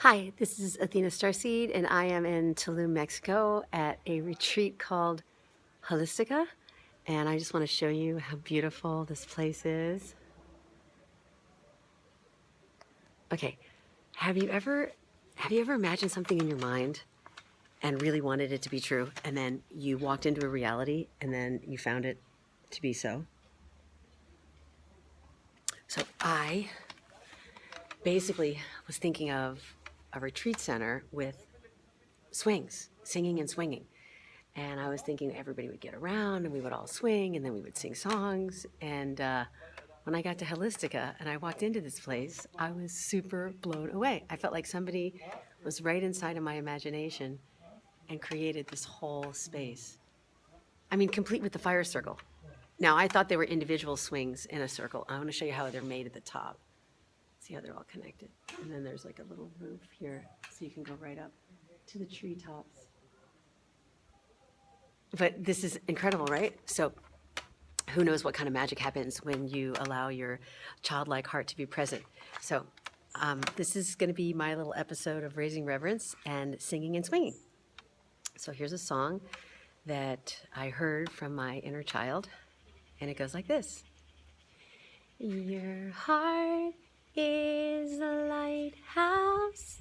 Hi, this is Athena StarSeed, and I am in Tulum, Mexico at a retreat called Holistica. And I just want to show you how beautiful this place is. Okay, have you ever imagined something in your mind and really wanted it to be true, and then you walked into a reality and then you found it to be so? So I basically was thinking of a retreat center with swings, singing and swinging. And I was thinking everybody would get around and we would all swing and then we would sing songs. And when I got to Holistica and I walked into this place, I was super blown away. I felt like somebody was right inside of my imagination and created this whole space. I mean, complete with the fire circle. Now, I thought they were individual swings in a circle. I want to show you how they're made at the top. See how they're all connected. And then there's like a little roof here so you can go right up to the treetops. But this is incredible, right? So who knows what kind of magic happens when you allow your childlike heart to be present. So this is going to be my little episode of Raising Reverence and singing and swinging. So here's a song that I heard from my inner child, and it goes like this. Your heart is a lighthouse.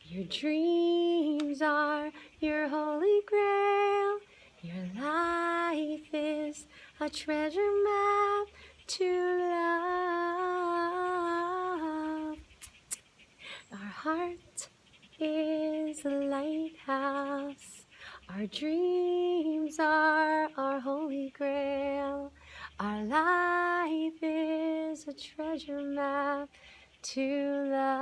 Your dreams are your holy grail. Your life is a treasure map to love. Our heart is a lighthouse. Our dreams are our holy grail. Our life is a treasure map to love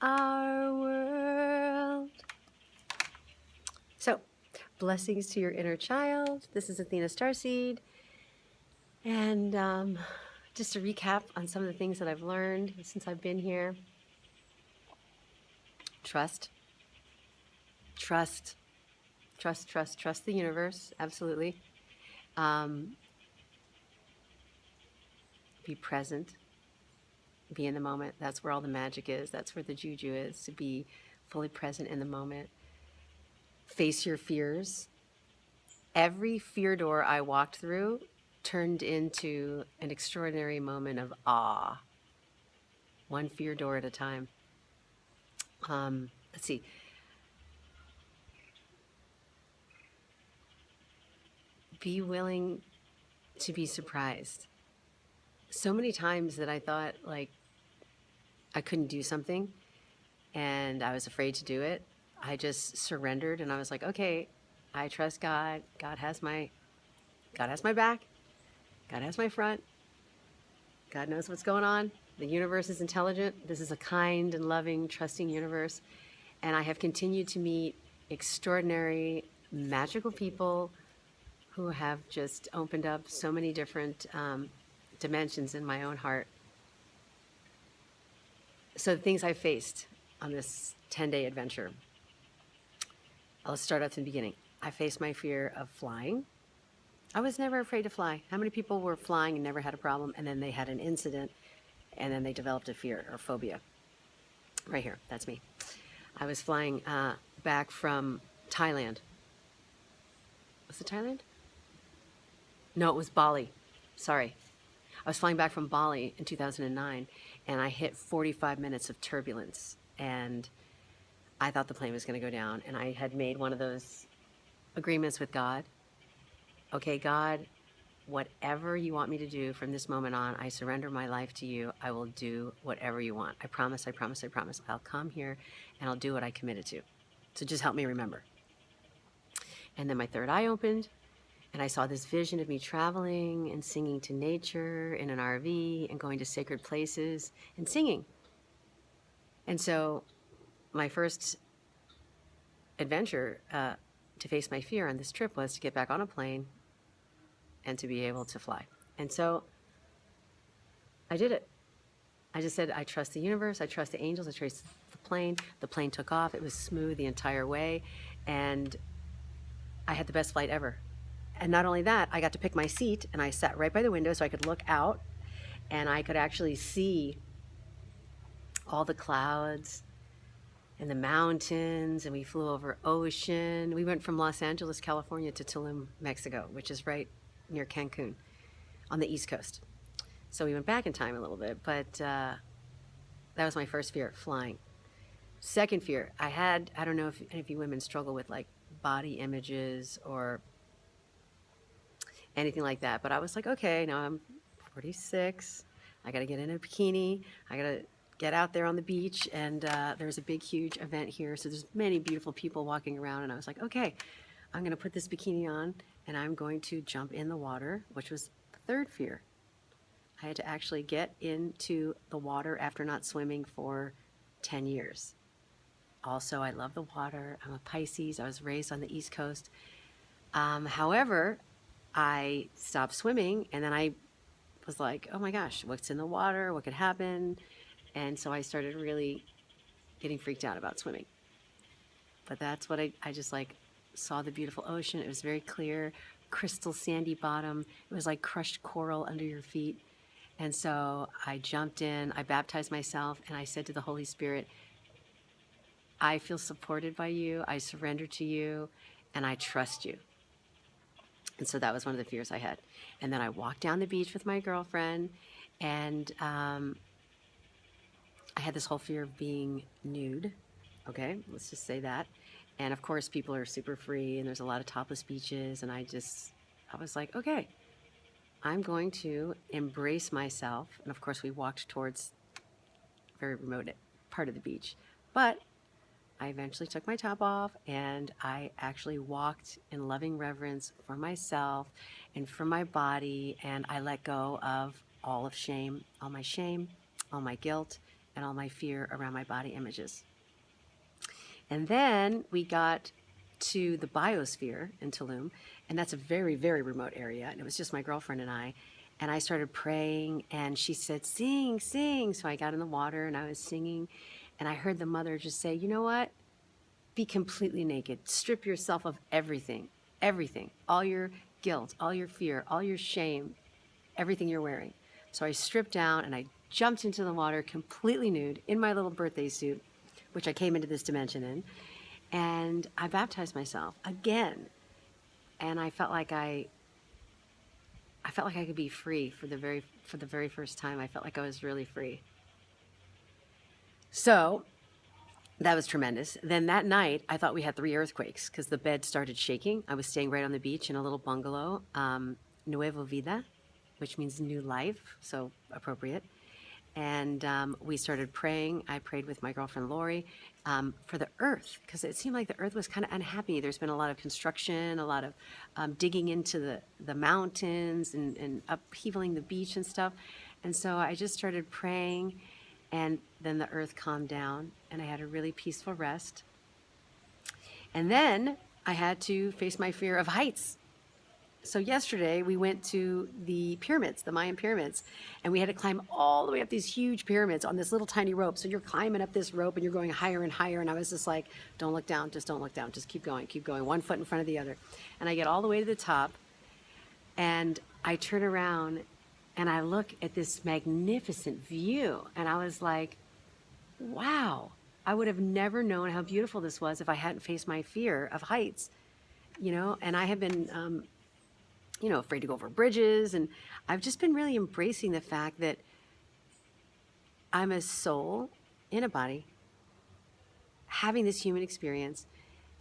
our world. So, blessings to your inner child. This is Athena StarSeed. And just to recap on some of the things that I've learned since I've been here. Trust the universe, absolutely. Be present, be in the moment. That's where all the magic is. That's where the juju is, to be fully present in the moment. Face your fears. Every fear door I walked through turned into an extraordinary moment of awe. One fear door at a time. Let's see. Be willing to be surprised. So many times that I thought like I couldn't do something and I was afraid to do it. I just surrendered and I was like, okay, I trust God. God has my back. God has my front. God knows what's going on. The universe is intelligent. This is a kind and loving, trusting universe. And I have continued to meet extraordinary, magical people who have just opened up so many different dimensions in my own heart. So the things I faced on this 10-day adventure. I'll start off in the beginning. I faced my fear of flying. I was never afraid to fly. How many people were flying and never had a problem, and then they had an incident, and then they developed a fear or phobia? Right here, that's me. I was flying back from Thailand. Was it Thailand? No, it was Bali. Sorry. I was flying back from Bali in 2009, and I hit 45 minutes of turbulence, and I thought the plane was going to go down, and I had made one of those agreements with God. Okay, God, whatever you want me to do from this moment on, I surrender my life to you. I will do whatever you want. I promise. I'll come here, and I'll do what I committed to. So just help me remember. And then my third eye opened, and I saw this vision of me traveling and singing to nature in an RV and going to sacred places and singing. And so my first adventure to face my fear on this trip was to get back on a plane and to be able to fly. And so I did it. I just said, I trust the universe, I trust the angels, I trust the plane. The plane took off. It was smooth the entire way. And I had the best flight ever. And not only that, I got to pick my seat, and I sat right by the window so I could look out, and I could actually see all the clouds and the mountains, and we flew over ocean. We went from Los Angeles, California to Tulum, Mexico, which is right near Cancun on the East Coast. So we went back in time a little bit, but that was my first fear, flying. Second fear, I don't know if any of you women struggle with like body images or anything like that, but I was like, okay, now I'm 46. I got to get in a bikini. I got to get out there on the beach, and there's a big, huge event here. So there's many beautiful people walking around, and I was like, okay, I'm going to put this bikini on, and I'm going to jump in the water, which was the third fear. I had to actually get into the water after not swimming for 10 years. Also, I love the water. I'm a Pisces. I was raised on the East Coast. However, I stopped swimming, and then I was like, oh my gosh, what's in the water? What could happen? And so I started really getting freaked out about swimming. But that's what I just like saw the beautiful ocean. It was very clear, crystal sandy bottom. It was like crushed coral under your feet. And so I jumped in, I baptized myself, and I said to the Holy Spirit, I feel supported by you, I surrender to you, and I trust you. And so that was one of the fears I had. And then I walked down the beach with my girlfriend, and I had this whole fear of being nude. Okay, let's just say that. And of course, people are super free, and there's a lot of topless beaches. And I was like, okay, I'm going to embrace myself. And of course, we walked towards a very remote part of the beach. But I eventually took my top off, and I actually walked in loving reverence for myself and for my body, and I let go of all of shame, all my guilt, and all my fear around my body images. And then we got to the biosphere in Tulum, and that's a very, very remote area, and it was just my girlfriend and I started praying, and she said, sing, sing. So I got in the water, and I was singing, and I heard the mother just say, you know what? Be completely naked. Strip yourself of everything, everything, all your guilt, all your fear, all your shame, everything you're wearing. So I stripped down, and I jumped into the water completely nude in my little birthday suit, which I came into this dimension in, and I baptized myself again. And I felt like I could be free for the very first time. I felt like I was really free. So that was tremendous. Then that night, I thought we had 3 earthquakes because the bed started shaking. I was staying right on the beach in a little bungalow, Nuevo Vida, which means new life, so appropriate. And we started praying. I prayed with my girlfriend Lori for the earth, because it seemed like the earth was kind of unhappy. There's been a lot of construction, a lot of digging into the mountains and upheavaling the beach and stuff. And so I just started praying, and then the earth calmed down, and I had a really peaceful rest. And then I had to face my fear of heights. So yesterday we went to the pyramids, the Mayan pyramids, and we had to climb all the way up these huge pyramids on this little tiny rope. So you're climbing up this rope and you're going higher and higher. And I was just like, don't look down, just don't look down. Just keep going, 1 foot in front of the other. And I get all the way to the top, and I turn around and I look at this magnificent view. And I was like, wow, I would have never known how beautiful this was if I hadn't faced my fear of heights, and I have been, afraid to go over bridges. And I've just been really embracing the fact that I'm a soul in a body having this human experience,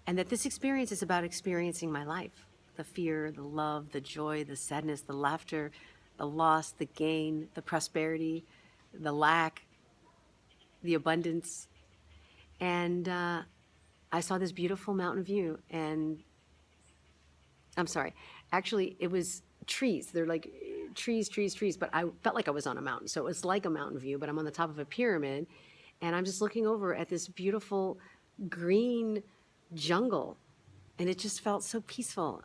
and that this experience is about experiencing my life, the fear, the love, the joy, the sadness, the laughter, the loss, the gain, the prosperity, the lack, the abundance. And I saw this beautiful mountain view, and I'm sorry, actually it was trees. They're like trees, but I felt like I was on a mountain. So it was like a mountain view, but I'm on the top of a pyramid, and I'm just looking over at this beautiful green jungle, and it just felt so peaceful.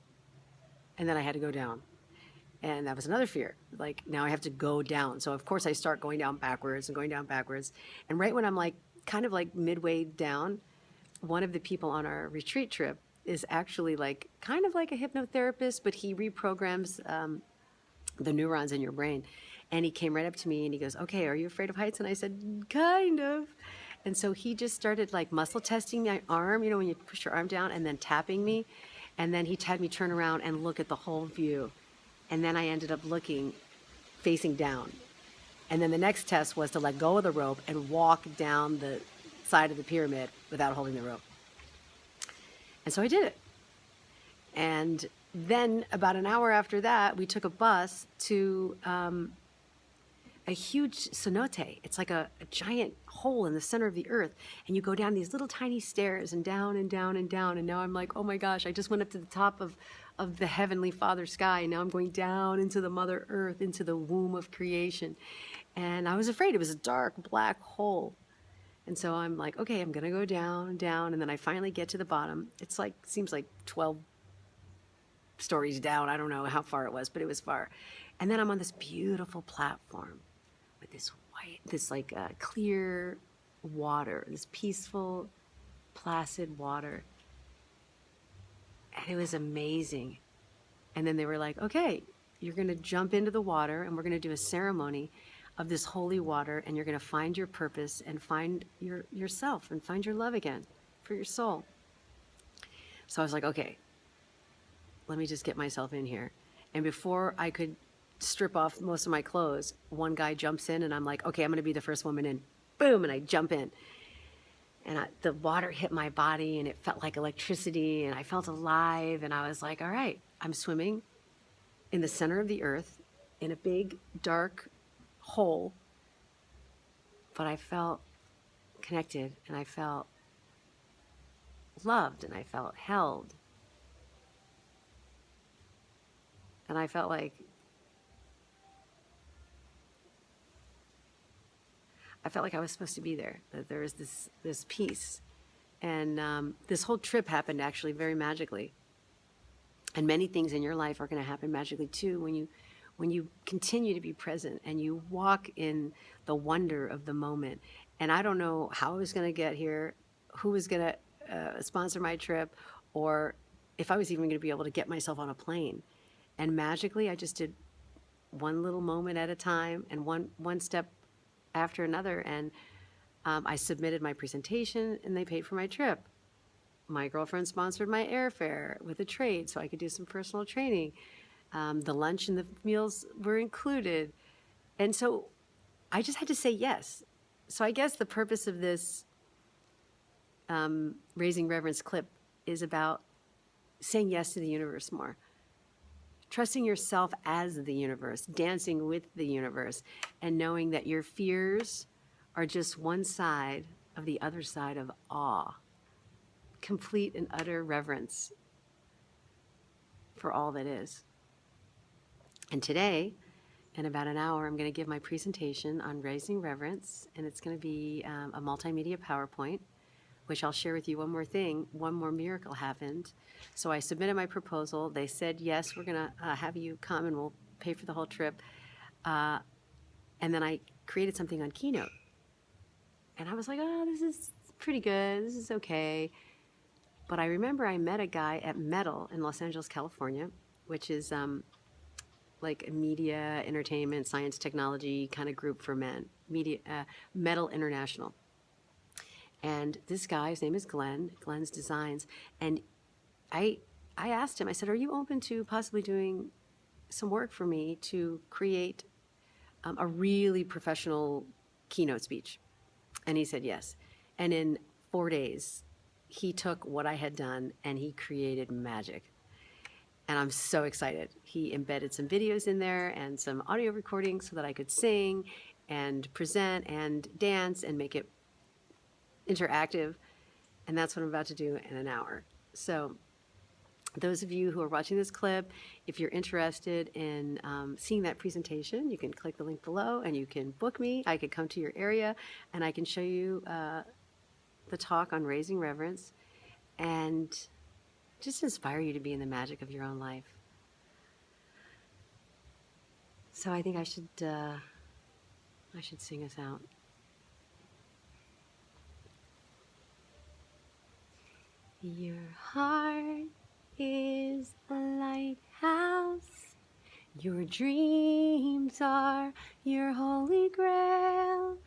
And then I had to go down. And that was another fear. Like, now I have to go down. So of course I start going down backwards. And right when I'm like, kind of like midway down, one of the people on our retreat trip is actually like, kind of like a hypnotherapist, but he reprograms the neurons in your brain. And he came right up to me and he goes, okay, are you afraid of heights? And I said, kind of. And so he just started like muscle testing my arm, you know, when you push your arm down, and then tapping me. And then he had me turn around and look at the whole view. And then I ended up looking, facing down. And then the next test was to let go of the rope and walk down the side of the pyramid without holding the rope. And so I did it. And then about an hour after that, we took a bus to a huge cenote. It's like a giant hole in the center of the earth. And you go down these little tiny stairs and down and down and down. And now I'm like, oh my gosh, I just went up to the top of the Heavenly Father sky. And now I'm going down into the Mother Earth, into the womb of creation. And I was afraid. It was a dark black hole. And so I'm like, okay, I'm going to go down and down. And then I finally get to the bottom. It's like, seems like 12 stories down. I don't know how far it was, but it was far. And then I'm on this beautiful platform with this white, this like clear water, this peaceful, placid water. And it was amazing. And then they were like, okay, you're going to jump into the water and we're going to do a ceremony of this holy water, and you're going to find your purpose and find yourself and find your love again for your soul. So I was like, okay, let me just get myself in here. And before I could strip off most of my clothes, one guy jumps in and I'm like, okay, I'm going to be the first woman in. Boom, and I jump in. And the water hit my body and it felt like electricity and I felt alive. And I was like, all right, I'm swimming in the center of the earth in a big, dark hole. But I felt connected and I felt loved and I felt held. And I felt like I was supposed to be there, that there was this peace. And this whole trip happened actually very magically. And many things in your life are going to happen magically too when you continue to be present and you walk in the wonder of the moment. And I don't know how I was going to get here, who was going to sponsor my trip, or if I was even going to be able to get myself on a plane. And magically, I just did one little moment at a time and one step after another. And I submitted my presentation and they paid for my trip. My girlfriend sponsored my airfare with a trade so I could do some personal training. The lunch and the meals were included. And so I just had to say yes. So I guess the purpose of this Raising Reverence clip is about saying yes to the universe more. Trusting yourself as the universe, dancing with the universe, and knowing that your fears are just one side of the other side of awe. Complete and utter reverence for all that is. And today, in about an hour, I'm going to give my presentation on Raising Reverence, and it's going to be a multimedia PowerPoint, which I'll share with you one more thing. One more miracle happened. So I submitted my proposal. They said, yes, we're going to have you come and we'll pay for the whole trip. And then I created something on Keynote. And I was like, oh, this is pretty good. This is okay. But I remember I met a guy at Metal in Los Angeles, California, which is like a media, entertainment, science, technology kind of group for men, Metal International. And this guy, his name is Glenn's Designs. And I asked him, I said, are you open to possibly doing some work for me to create a really professional keynote speech? And he said yes. And in 4 days, he took what I had done and he created magic. And I'm so excited. He embedded some videos in there and some audio recordings so that I could sing and present and dance and make it interactive. And that's what I'm about to do in an hour. So those of you who are watching this clip, if you're interested in seeing that presentation, you can click the link below and you can book me. I could come to your area and I can show you the talk on Raising Reverence and just inspire you to be in the magic of your own life. So I think I should sing us out. Your heart is a lighthouse. Your dreams are your holy grail.